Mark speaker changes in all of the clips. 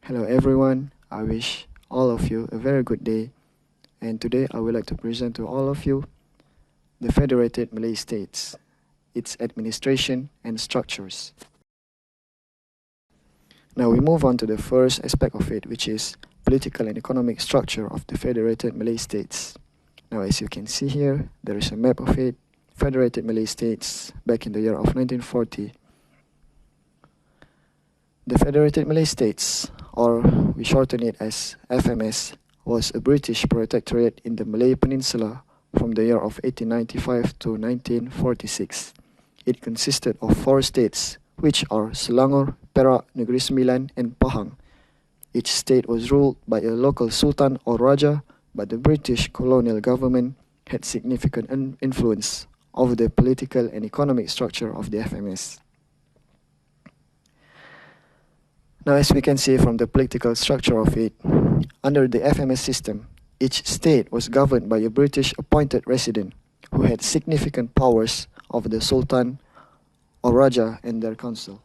Speaker 1: Hello everyone, I wish all of you a very good day, and today I would like to present to all of you the Federated Malay States, its administration and structures. Now we move on to the first aspect of it, which is political and economic structure of the Federated Malay States. Now as you can see here, there is a map of it, Federated Malay States back in the year of 1940. The Federated Malay States, or we shorten it as FMS, was a British protectorate in the Malay Peninsula from the year of 1895 to 1946. It consisted of 4 states, which are Selangor, Perak, Negeri Sembilan, and Pahang. Each state was ruled by a local sultan or raja, but the British colonial government had significant influence over the political and economic structure of the FMS. Now, as we can see from the political structure of it, under the FMS system, each state was governed by a British appointed resident who had significant powers over the Sultan or Raja and their council.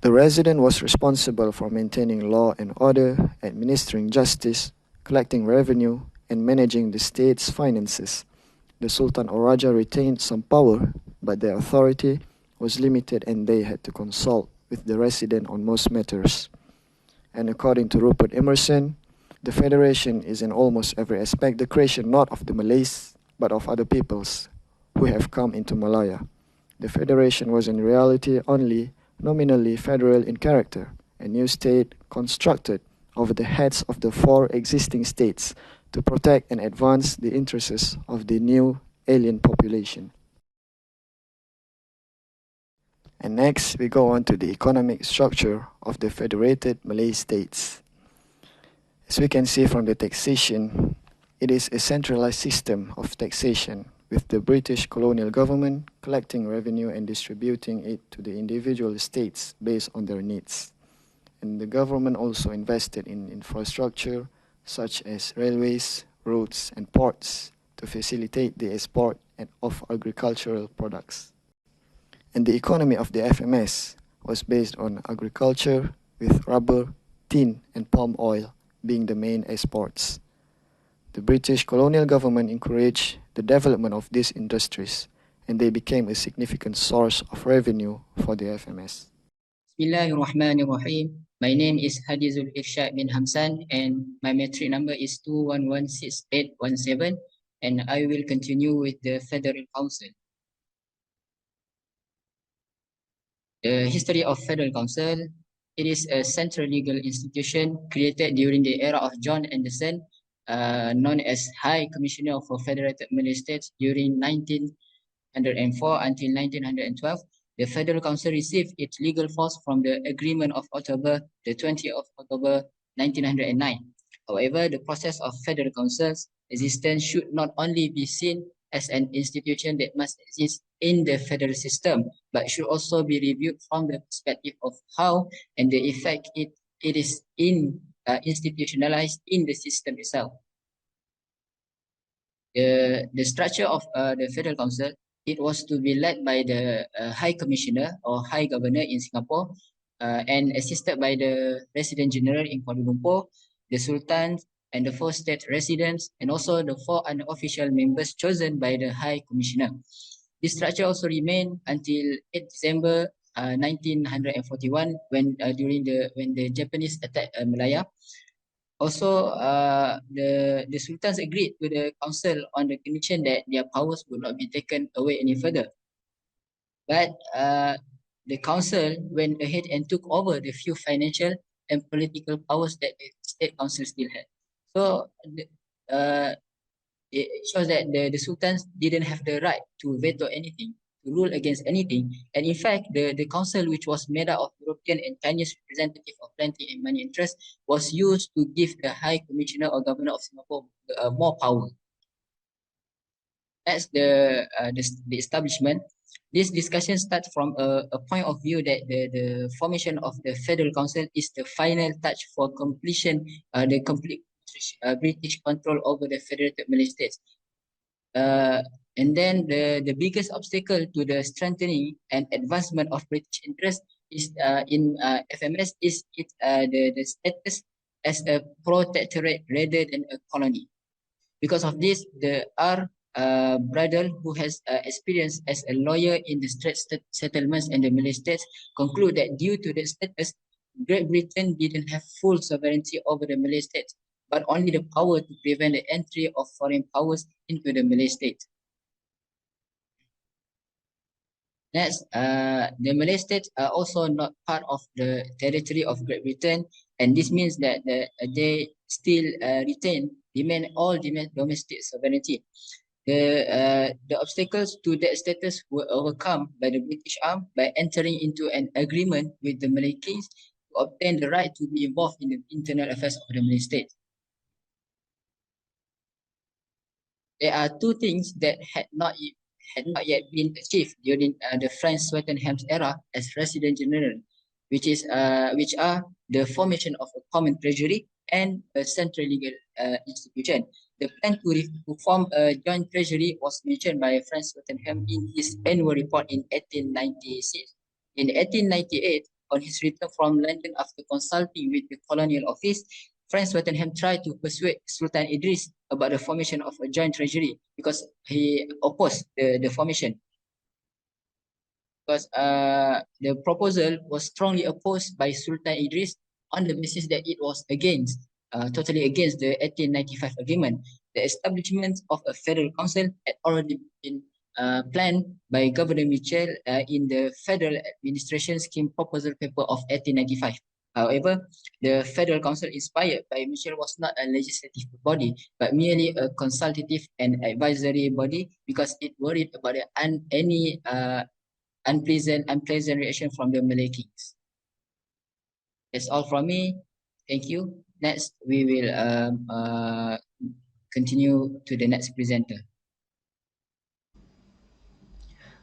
Speaker 1: The resident was responsible for maintaining law and order, administering justice, collecting revenue, and managing the state's finances. The Sultan or Raja retained some power, but their authority was limited and they had to consult with the resident on most matters. And according to Rupert Emerson, the Federation is in almost every aspect the creation not of the Malays, but of other peoples who have come into Malaya. The Federation was in reality only nominally federal in character, a new state constructed over the heads of the 4 existing states to protect and advance the interests of the new alien population. And next, we go on to the economic structure of the Federated Malay States. As we can see from the taxation, it is a centralized system of taxation, with the British colonial government collecting revenue and distributing it to the individual states based on their needs. And the government also invested in infrastructure such as railways, roads, and ports to facilitate the export of agricultural products. And the economy of the FMS was based on agriculture, with rubber, tin, and palm oil being the main exports. The British colonial government encouraged the development of these industries, and they became a significant source of revenue for the FMS.
Speaker 2: Bismillahirrahmanirrahim. My name is Hadizul Irshad bin Hamsan and my metric number is 2116817, and I will continue with the Federal Council. The history of Federal Council. It is a central legal institution created during the era of John Anderson, known as High Commissioner for Federated Malay States during 1904 until 1912. The Federal Council received its legal force from the Agreement of October, the 20th of October 1909. However, the process of Federal Council's existence should not only be seen as an institution that must exist in the federal system, but should also be reviewed from the perspective of how and the effect it is institutionalized in the system itself. The structure of the Federal Council, it was to be led by the High Commissioner or High Governor in Singapore, and assisted by the Resident General in Kuala Lumpur, the Sultan, and the 4 state residents, and also the 4 unofficial members chosen by the High Commissioner. This structure also remained until 8 December 1941 when the Japanese attacked Malaya. Also, the sultans agreed to the council on the condition that their powers would not be taken away any further. But the council went ahead and took over the few financial and political powers that the state council still had. So it shows that the sultans didn't have the right to veto anything, to rule against anything. And in fact, the council, which was made up of European and Chinese representative of plenty and money interest, was used to give the High Commissioner or Governor of Singapore more power. That's the establishment. This discussion starts from a point of view that the formation of the Federal Council is the final touch for completion, the complete British control over the Federated Malay States. And then the biggest obstacle to the strengthening and advancement of British interest is in FMS is the status as a protectorate rather than a colony. Because of this, the R. Bradel, who has experience as a lawyer in the Strait settlements and the Malay states, conclude that due to the status, Great Britain didn't have full sovereignty over the Malay states, but only the power to prevent the entry of foreign powers into the Malay states. Next, the Malay states are also not part of the territory of Great Britain, and this means that they still remain all domestic sovereignty. The obstacles to that status were overcome by the British Arm by entering into an agreement with the Malay kings to obtain the right to be involved in the internal affairs of the Malay state. There are two things that had not yet been achieved during the French Swettenham's era as Resident General, which are the formation of a common treasury and a central legal institution. The plan to form a joint treasury was mentioned by Franz Swettenham in his annual report in 1896. In 1898, on his return from London after consulting with the Colonial Office, Franz Swettenham tried to persuade Sultan Idris about the formation of a joint treasury because he opposed the formation. Because the proposal was strongly opposed by Sultan Idris on the basis that it was totally against the 1895 agreement. The establishment of a federal council had already been planned by Governor Mitchell in the Federal Administration Scheme Proposal Paper of 1895. However, the Federal Council inspired by Mitchell was not a legislative body, but merely a consultative and advisory body because it worried about any unpleasant reaction from the Malay kings. That's all from me. Thank you. Next, we will continue to the next presenter.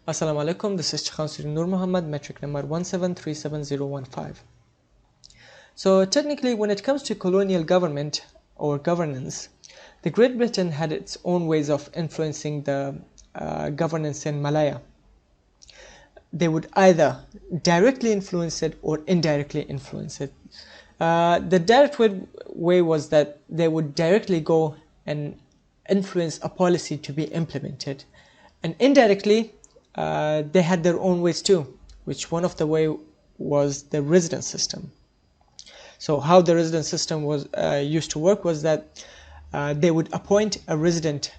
Speaker 3: Assalamu alaikum, this is Chansuri Nur Muhammad, metric number 1737015. So technically, when it comes to colonial government or governance, the Great Britain had its own ways of influencing the governance in Malaya. They would either directly influence it or indirectly influence it. The direct way was that they would directly go and influence a policy to be implemented, and indirectly they had their own ways too, which one of the way was the residence system. So how the residence system was used to work was that they would appoint a resident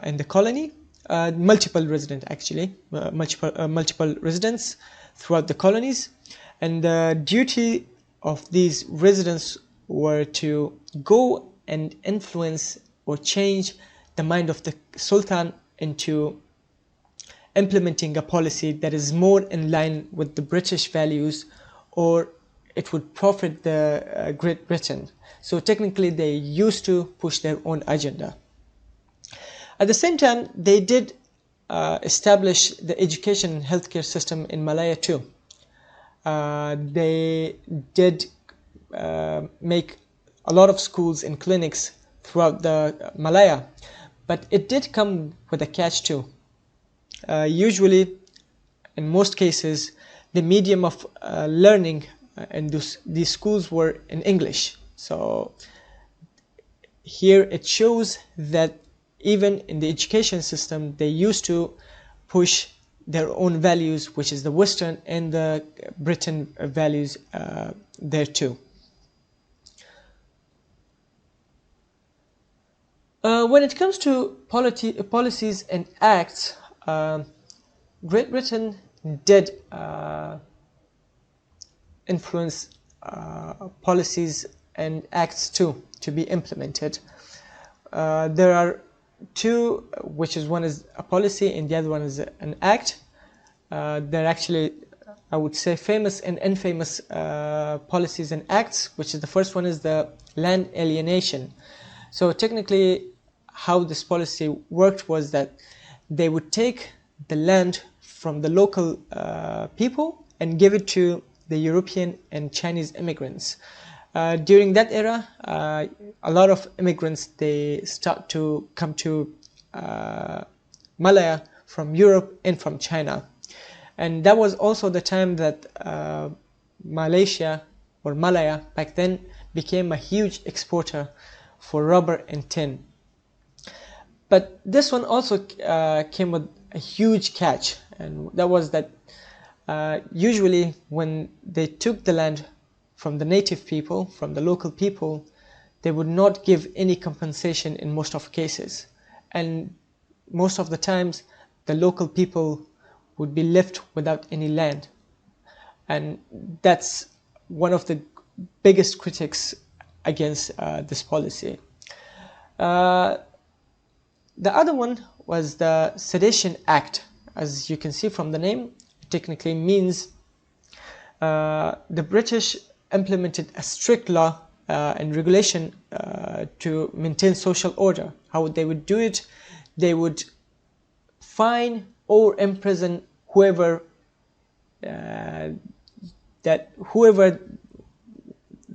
Speaker 3: in the colony, multiple residents throughout the colonies, and the duty of these residents were to go and influence or change the mind of the Sultan into implementing a policy that is more in line with the British values, or it would profit the Great Britain. So technically they used to push their own agenda. At the same time, they did establish the education and healthcare system in Malaya too. They did make a lot of schools and clinics throughout the Malaya, but it did come with a catch too. Usually, in most cases, the medium of learning in these schools were in English. So here it shows that even in the education system, they used to push their own values, which is the Western and the Britain values there too. When it comes to policies and acts, Great Britain did influence policies and acts too to be implemented. There are two, which is one is a policy and the other one is an act. They're actually, I would say, famous and infamous policies and acts, which is the first one is the land alienation. So technically how this policy worked was that they would take the land from the local people and give it to the European and Chinese immigrants. During that era, a lot of immigrants, they start to come to Malaya from Europe and from China. And that was also the time that Malaysia, or Malaya back then, became a huge exporter for rubber and tin. But this one also came with a huge catch, and that was that usually when they took the land from the native people, from the local people, they would not give any compensation in most of cases. And most of the times, the local people would be left without any land. And that's one of the biggest critics against this policy. The other one was the Sedition Act. As you can see from the name, it technically means the British implemented a strict law and regulation to maintain social order. How they would do it? They would fine or imprison whoever that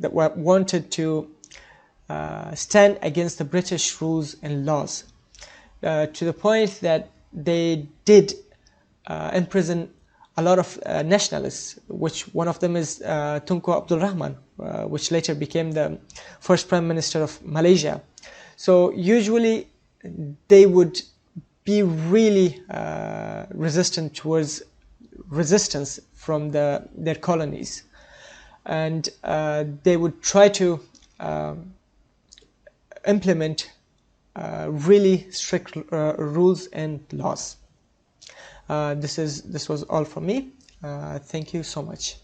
Speaker 3: wanted to stand against the British rules and laws, to the point that they did imprison a lot of nationalists, which one of them is Tunku Abdul Rahman, which later became the first Prime Minister of Malaysia. So usually they would be really resistant towards resistance from their colonies, and they would try to implement really strict rules and laws. This was all from me. Thank you so much.